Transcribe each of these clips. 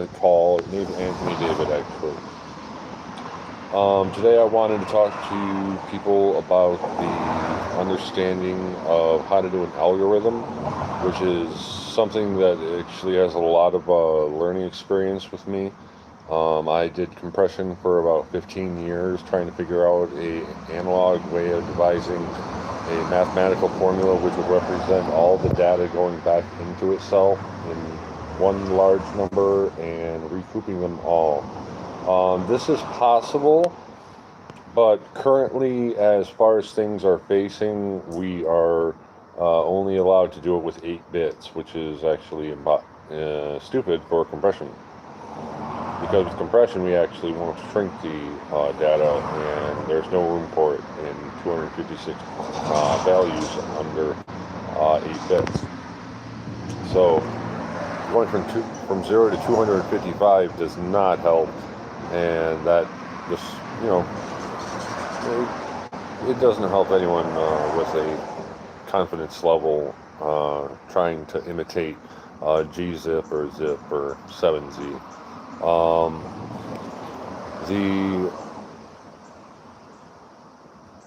call. Named Anthony David, actually. Today I wanted to talk to people about the understanding of how to do an algorithm, which is something that actually has a lot of learning experience with me. I did compression for about 15 years, trying to figure out a analog way of devising a mathematical formula which would represent all the data going back into itself in one large number and recouping them all. This is possible, but currently, as far as things are facing, we are only allowed to do it with 8 bits, which is actually stupid for compression. Because with compression, we actually want to shrink the data, and there's no room for it in 256 values under 8 bits. So going from 0 to 255 does not help, and that just, it doesn't help anyone with a confidence level trying to imitate gzip or zip or 7z.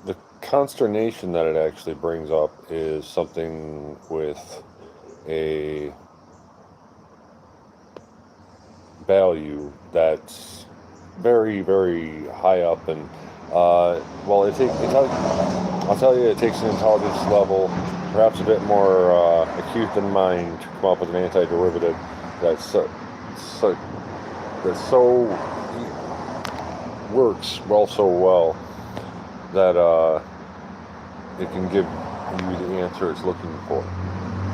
The consternation that it actually brings up is something with a value that's very, very high up, and I'll tell you, it takes an intelligence level perhaps a bit more acute than mine to come up with an antiderivative that's works so well that it can give you the answer it's looking for.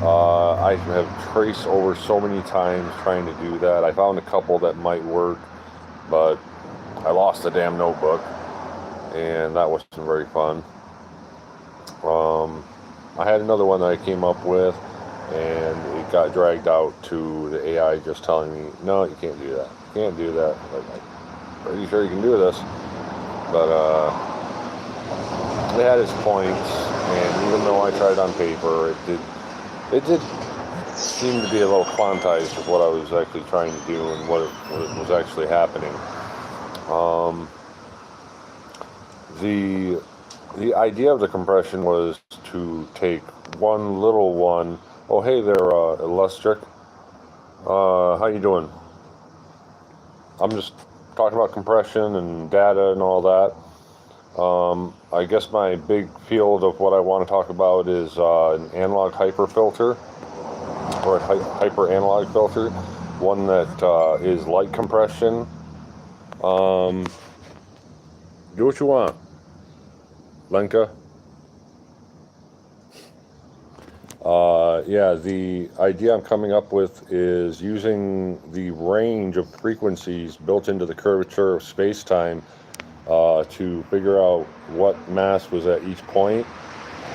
I have traced over so many times trying to do that. I found a couple that might work, but I lost the damn notebook, and that wasn't very fun. I had another one that I came up with, and it got dragged out to the AI just telling me, no, you can't do that. You can't do that. Like, I'm pretty sure you can do this. But it had its points, and even though I tried on paper, it did seem to be a little quantized with what I was actually trying to do and what was actually happening. The idea of the compression was to take one little one. Oh, hey there, Elustric. How you doing? I'm just talking about compression and data and all that. I guess my big field of what I want to talk about is an analog hyperfilter, or a hyper analog filter, one that is like compression. Do what you want, Lenka. The idea I'm coming up with is using the range of frequencies built into the curvature of space-time to figure out what mass was at each point.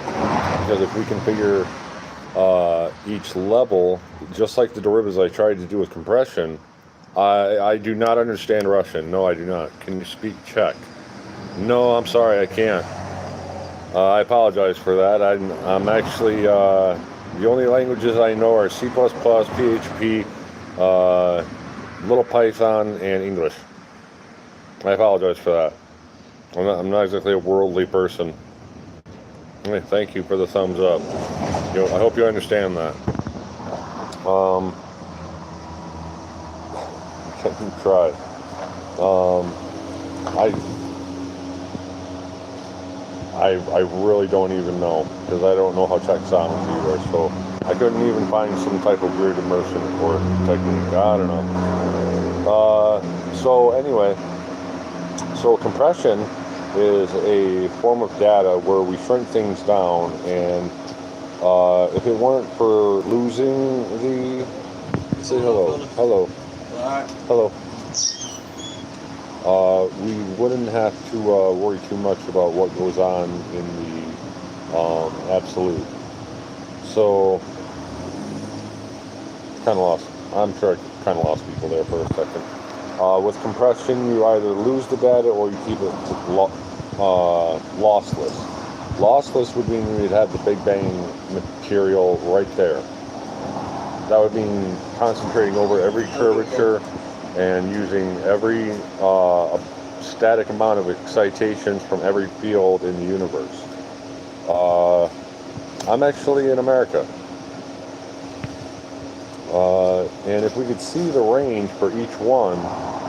Because if we can figure each level, just like the derivatives I tried to do with compression, I do not understand Russian. No, I do not. Can you speak Czech? No, I'm sorry, I can't. I apologize for that. I'm actually, the only languages I know are C++, PHP, Little Python, and English. I apologize for that. I'm not exactly a worldly person. Hey, thank you for the thumbs up. I hope you understand that. Can try. I really don't even know, because I don't know how Czech sounds either, so I couldn't even find some type of weird immersion or technique. I don't know. So compression is a form of data where we shrink things down, and if it weren't for losing the... Say hello. Hello. Hello. We wouldn't have to worry too much about what goes on in the absolute. So, kind of lost. I'm sure I kind of lost people there for a second. With compression, you either lose the data or you keep it lossless. Lossless would mean we'd have the Big Bang material right there. That would mean concentrating over every curvature and using every static amount of excitations from every field in the universe. I'm actually in America. And if we could see the range for each one,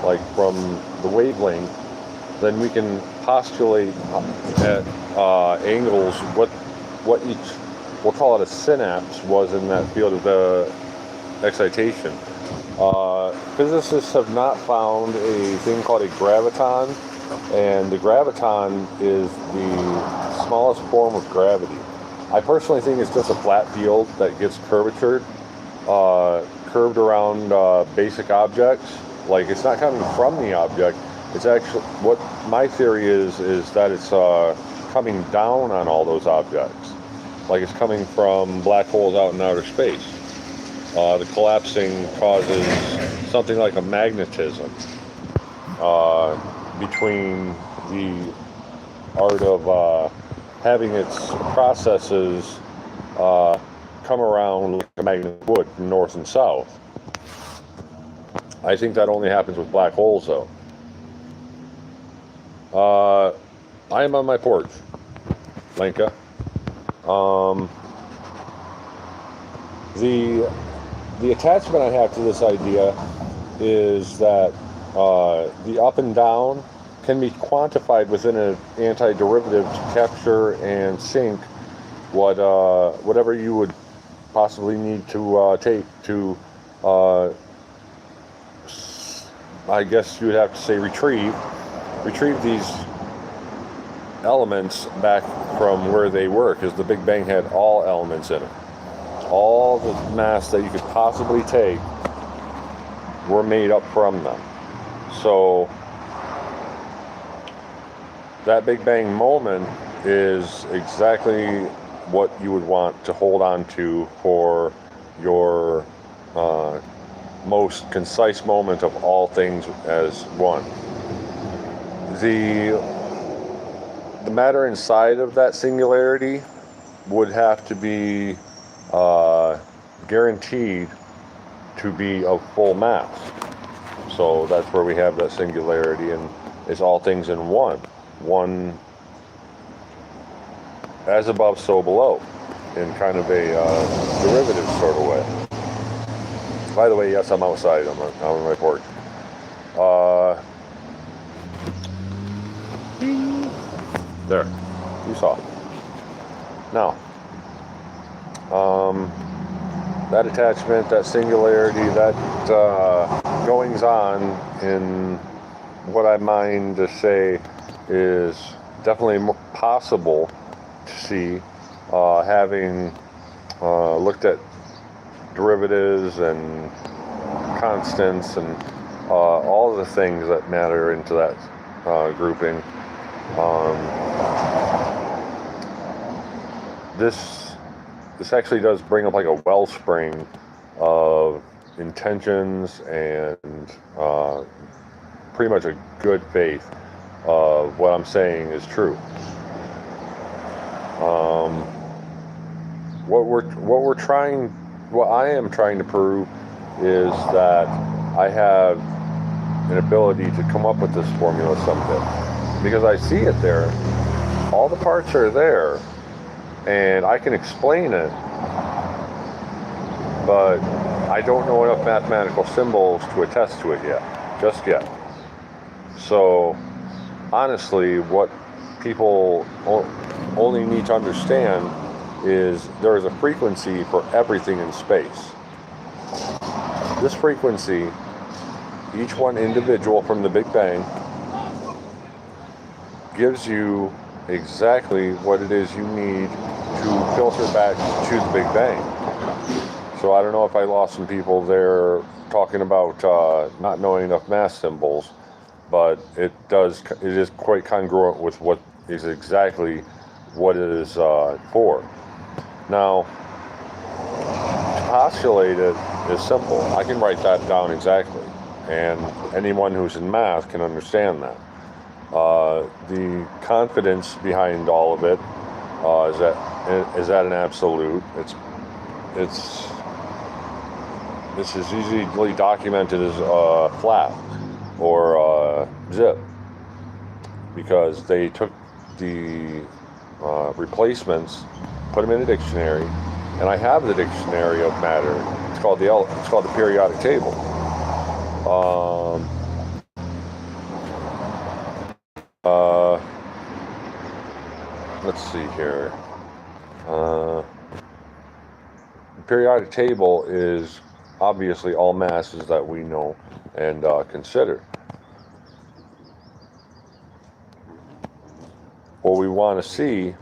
like from the wavelength, then we can postulate at angles what each, we'll call it a synapse, was in that field of the excitation. Physicists have not found a thing called a graviton, and the graviton is the smallest form of gravity. I personally think it's just a flat field that gets curved around basic objects. Like, it's not coming from the object. It's actually, what my theory is that it's coming down on all those objects. Like, it's coming from black holes out in outer space. The collapsing causes something like a magnetism between the art of having its processes come around like a magnet would from north and south. I think that only happens with black holes, though. I am on my porch, Lenka. The attachment I have to this idea is that the up and down can be quantified within an antiderivative to capture and sync whatever you would possibly need to take to, I guess you would have to say retrieve these elements back from where they were, because the Big Bang had all elements in it. All the mass that you could possibly take were made up from them. So that Big Bang moment is exactly what you would want to hold on to for your most concise moment of all things as one. The matter inside of that singularity would have to be guaranteed to be of full mass. So that's where we have that singularity, and it's all things in one as above, so below, in kind of a derivative sort of way. By the way, yes, I'm outside. I'm on my porch. There, you saw. Now, that attachment, that singularity, that goings on in what I mind to say is definitely possible to see, having looked at derivatives and constants and all of the things that matter into that grouping. This actually does bring up like a wellspring of intentions and pretty much a good faith of what I'm saying is true. What I am trying to prove is that I have an ability to come up with this formula someday, because I see it there. All the parts are there, and I can explain it, but I don't know enough mathematical symbols to attest to it just yet. So honestly, what people only need to understand is there is a frequency for everything in space. This frequency, each one individual from the Big Bang, gives you exactly what it is you need to filter back to the Big Bang. So I don't know if I lost some people there talking about not knowing enough math symbols, but it is quite congruent with what is exactly what it is for. Now, to postulate it is simple. I can write that down exactly, and anyone who's in math can understand that. The confidence behind all of it is that an absolute. It's this is easily documented as flat or zip, because they took the replacements, put them in a dictionary, and I have the dictionary of matter. It's called the periodic table. Let's see here. The periodic table is obviously all masses that we know and consider. What we want to see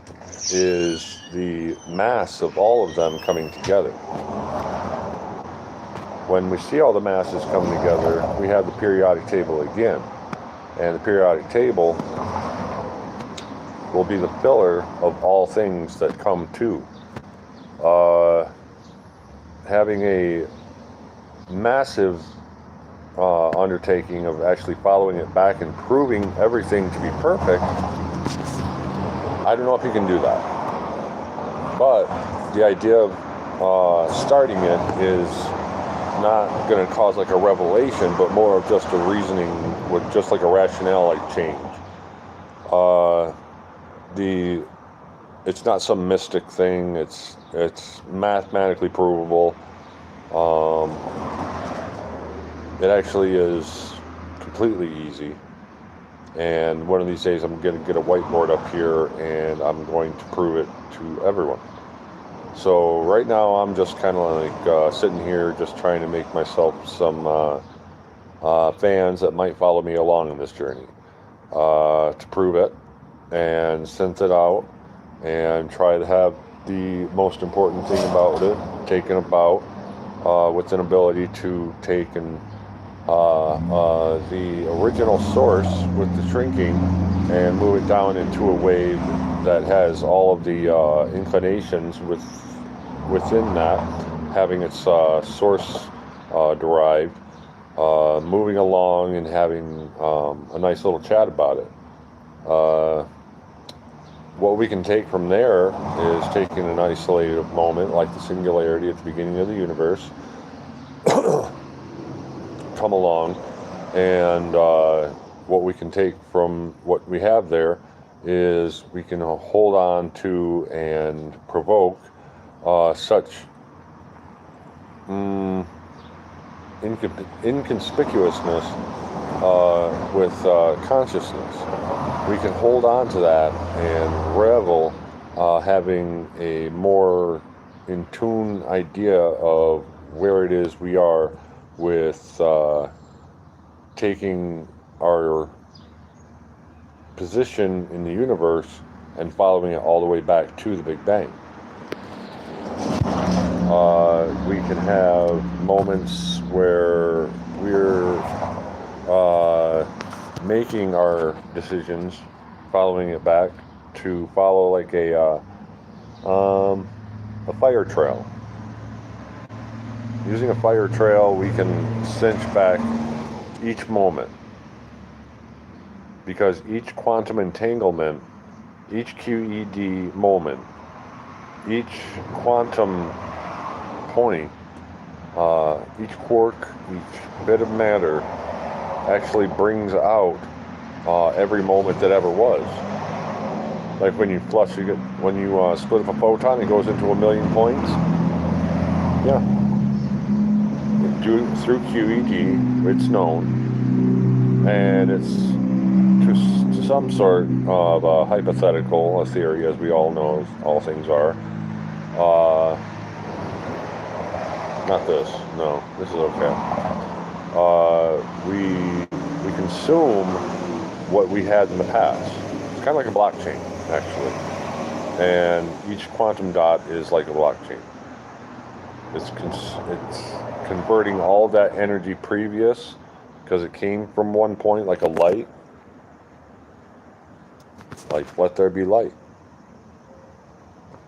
is the mass of all of them coming together. When we see all the masses coming together, we have the periodic table again. And the periodic table will be the filler of all things that come to. Having a massive undertaking of actually following it back and proving everything to be perfect, I don't know if you can do that. But the idea of starting it is not going to cause like a revelation, but more of just a reasoning with just like a rationale like change. It's not some mystic thing. It's mathematically provable. It actually is completely easy. And one of these days I'm going to get a whiteboard up here and I'm going to prove it to everyone. So right now I'm just kind of like sitting here just trying to make myself some fans that might follow me along in this journey to prove it and send it out and try to have the most important thing about it taken about with an ability to take and the original source with the shrinking and move it down into a wave that has all of the inclinations within that, having its source derived, moving along and having a nice little chat about it. What we can take from there is taking an isolated moment like the singularity at the beginning of the universe, come along, and what we can take from what we have there is we can hold on to and provoke such inconspicuousness with consciousness. We can hold on to that and revel having a more in tune idea of where it is we are with taking our position in the universe and following it all the way back to the Big Bang. We can have moments where we're making our decisions, following it back to follow like a fire trail. Using a fire trail, we can cinch back each moment, because each quantum entanglement, each QED moment, each quantum point, each quark, each bit of matter actually brings out every moment that ever was. Like when you when you split up a photon, it goes into a million points. Yeah. Through QED, it's known, and it's to some sort of a hypothetical, a theory, as we all know, as all things are. Not this. No, this is okay. We consume what we had in the past. It's kind of like a blockchain, actually, and each quantum dot is like a blockchain. It's converting all that energy previous, because it came from one point, like a light. Like, let there be light.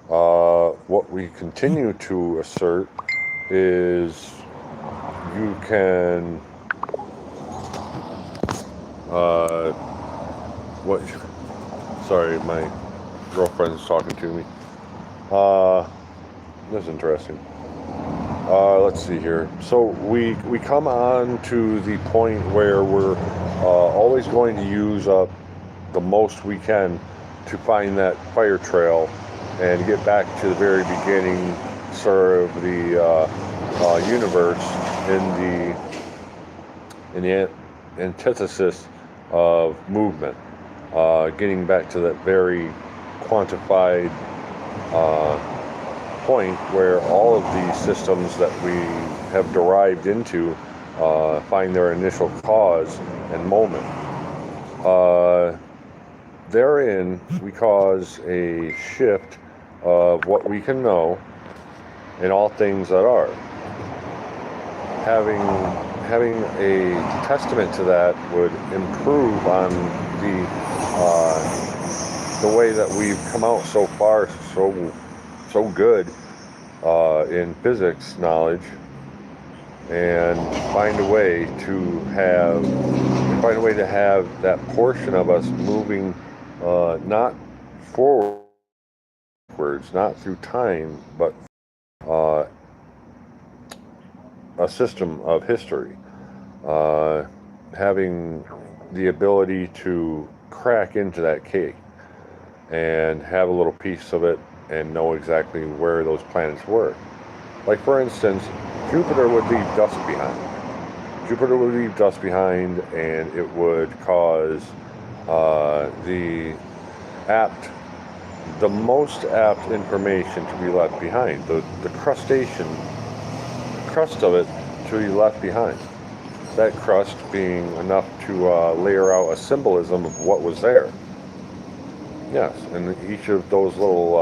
What we continue to assert is you can sorry, my girlfriend's talking to me. This is interesting. Let's see here. So we come on to the point where we're always going to use up the most we can to find that fire trail and get back to the very beginning, sort of the universe in the antithesis of movement, getting back to that very quantified point where all of these systems that we have derived into find their initial cause and moment. Therein, we cause a shift of what we can know in all things that are. Having a testament to that would improve on the way that we've come out so far, so good in physics knowledge, and find a way to have that portion of us moving not forwards, not through time, but a system of history, having the ability to crack into that cake and have a little piece of it and know exactly where those planets were. Like, for instance, Jupiter would leave dust behind. And it would cause the most apt information to be left behind. The crust of it to be left behind. That crust being enough to layer out a symbolism of what was there. Yes, and each of those little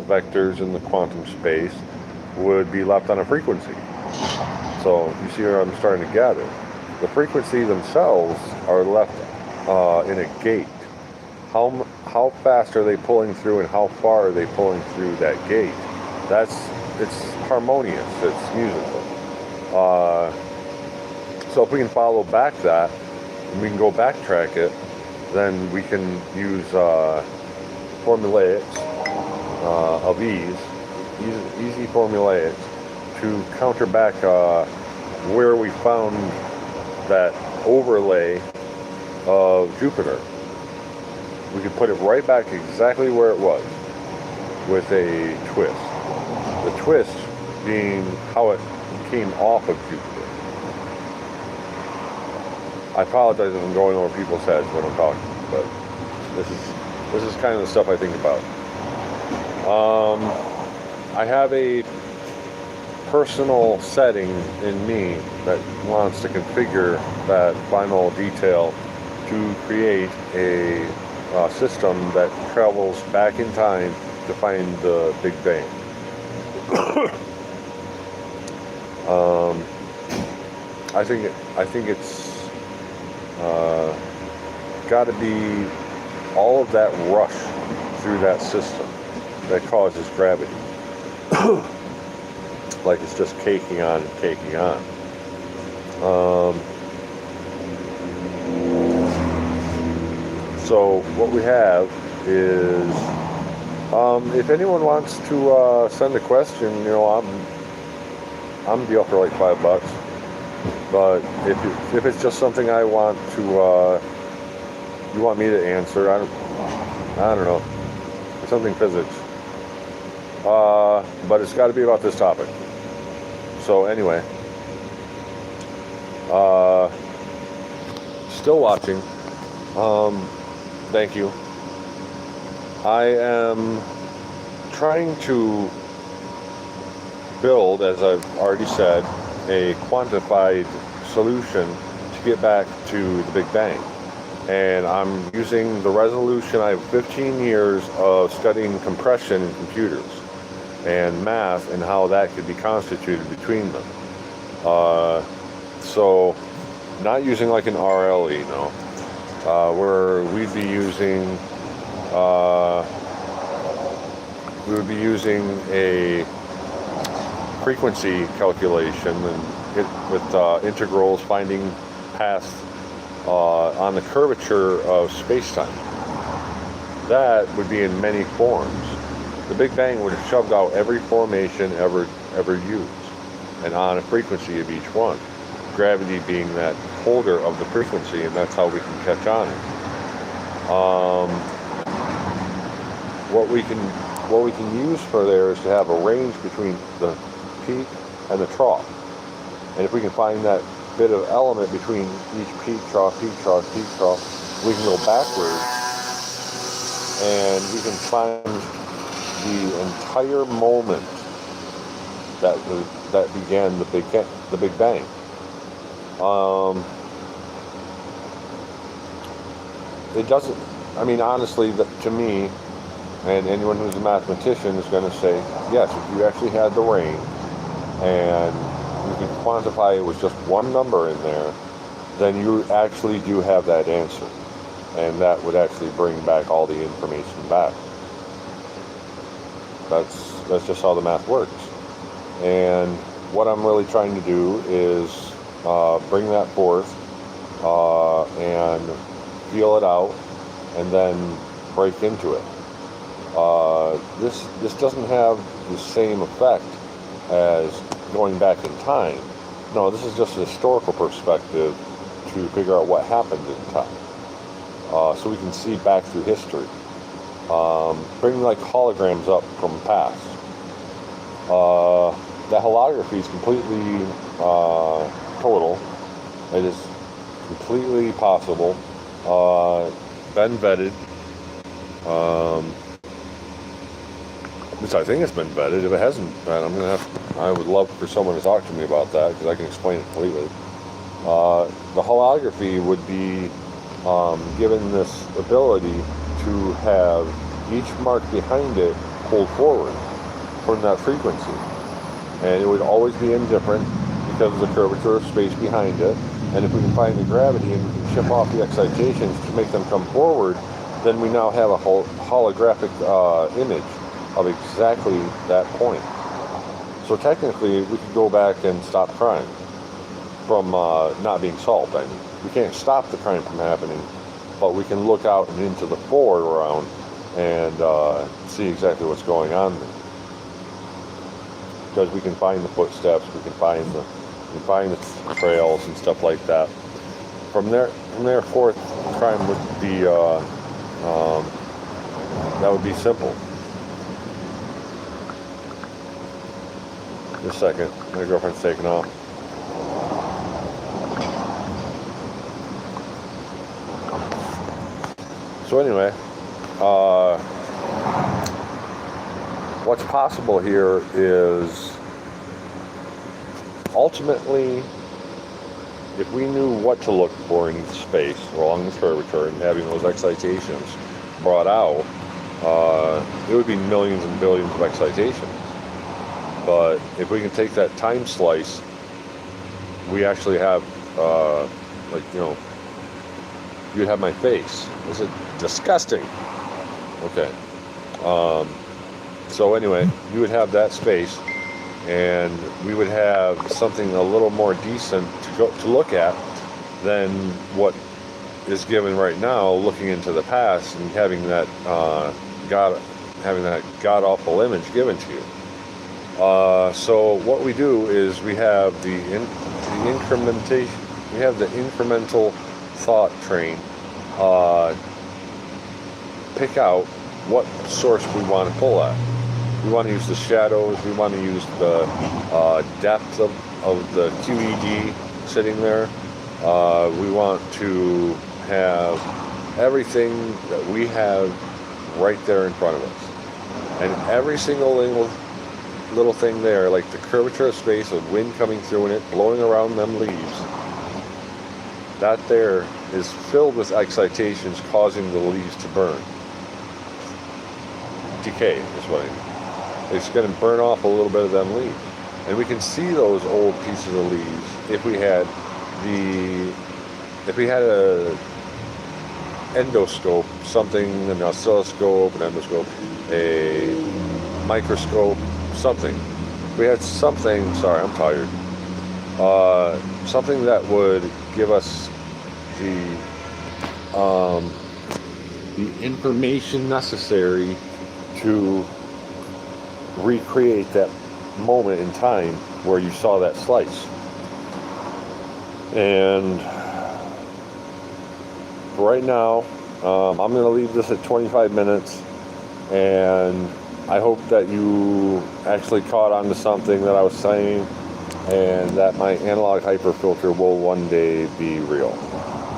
vectors in the quantum space would be left on a frequency. So you see where I'm starting to gather. The frequency themselves are left in a gate. How fast are they pulling through, and how far are they pulling through that gate? It's harmonious. It's musical. So if we can follow back that, and we can go backtrack it, then we can use formulaics of easy formulaics to counter back where we found that overlay of Jupiter. We could put it right back exactly where it was with a twist. The twist being how it came off of Jupiter. I apologize if I'm going over people's heads when I'm talking, but this is kind of the stuff I think about. I have a personal setting in me that wants to configure that final detail to create a system that travels back in time to find the Big Bang. I think it's got to be all of that rush through that system that causes gravity. Like it's just caking on and caking on. So what we have is, if anyone wants to send a question, I'm deal for like $5. But if it's just something I want to, you want me to answer, I don't know, something physics. But it's got to be about this topic. So anyway, still watching. Thank you. I am trying to build, as I've already said, a quantified solution to get back to the Big Bang. And I'm using the resolution. I have 15 years of studying compression in computers and math and how that could be constituted between them. So not using like an RLE, no. Where we would be using a frequency calculation and with integrals finding paths on the curvature of space-time. That would be in many forms. The Big Bang would have shoved out every formation ever used. and on a frequency of each one. Gravity being that holder of the frequency, and that's how we can catch on it. What we can use for there is to have a range between the peak and the trough. And if we can find that bit of element between each peak, trough, peak, trough, peak, trough, we can go backwards and we can find the entire moment that began the Big Bang. It doesn't. I mean, honestly, to me, and anyone who's a mathematician is going to say, yes, if you actually had the range and you can quantify it with just one number in there, then you actually do have that answer. And that would actually bring back all the information back. That's just how the math works. And what I'm really trying to do is bring that forth and feel it out and then break into it. This doesn't have the same effect as going back in time. No, this is just a historical perspective to figure out what happened in time. So we can see back through history. Bring like holograms up from the past. The holography is completely total. It is completely possible. Been vetted. Which I think it's been vetted. If it hasn't been, I would love for someone to talk to me about that because I can explain it completely. The holography would be given this ability to have each mark behind it pulled forward from that frequency. And it would always be indifferent because of the curvature of space behind it. And if we can find the gravity and we can chip off the excitations to make them come forward, then we now have a holographic image of exactly that point. So technically, we could go back and stop crime from not being solved. I mean, we can't stop the crime from happening, but we can look out and into the foreground and see exactly what's going on there. Because we can find the footsteps, we can find the trails and stuff like that. From there forth, crime would be that would be simple. Just a second, my girlfriend's taking off. So anyway, what's possible here is ultimately, if we knew what to look for in space along the curvature and having those excitations brought out, it would be millions and billions of excitations. But if we can take that time slice, we actually have, you'd have my face. Is it disgusting? Okay. So anyway, you would have that space, and we would have something a little more decent to look at than what is given right now, looking into the past and having that god awful image given to you. So what we do is we have the incrementation. We have the incremental thought train. Pick out what source we want to pull at. We want to use the shadows. We want to use the depth of the QED sitting there. We want to have everything that we have right there in front of us. And every single little thing there, like the curvature of space, of wind coming through in it, blowing around them leaves, that there is filled with excitations causing the leaves to burn. Decay is what I mean. It's going to burn off a little bit of them leaves. And we can see those old pieces of leaves if we had a endoscope, something, an oscilloscope, an endoscope, a microscope, something. We had something, sorry, I'm tired. Something that would give us the information necessary to recreate moment in time where you saw that slice. And right now, I'm going to leave this at 25 minutes, and I hope that you actually caught on to something that I was saying, and that my analog hyperfilter will one day be real.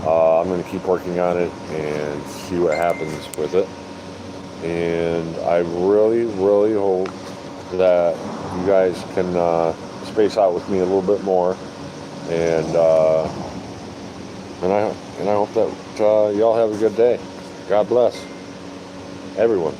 I'm going to keep working on it and see what happens with it. And I really, really hope that you guys can space out with me a little bit more. And I hope that y'all have a good day. God bless everyone.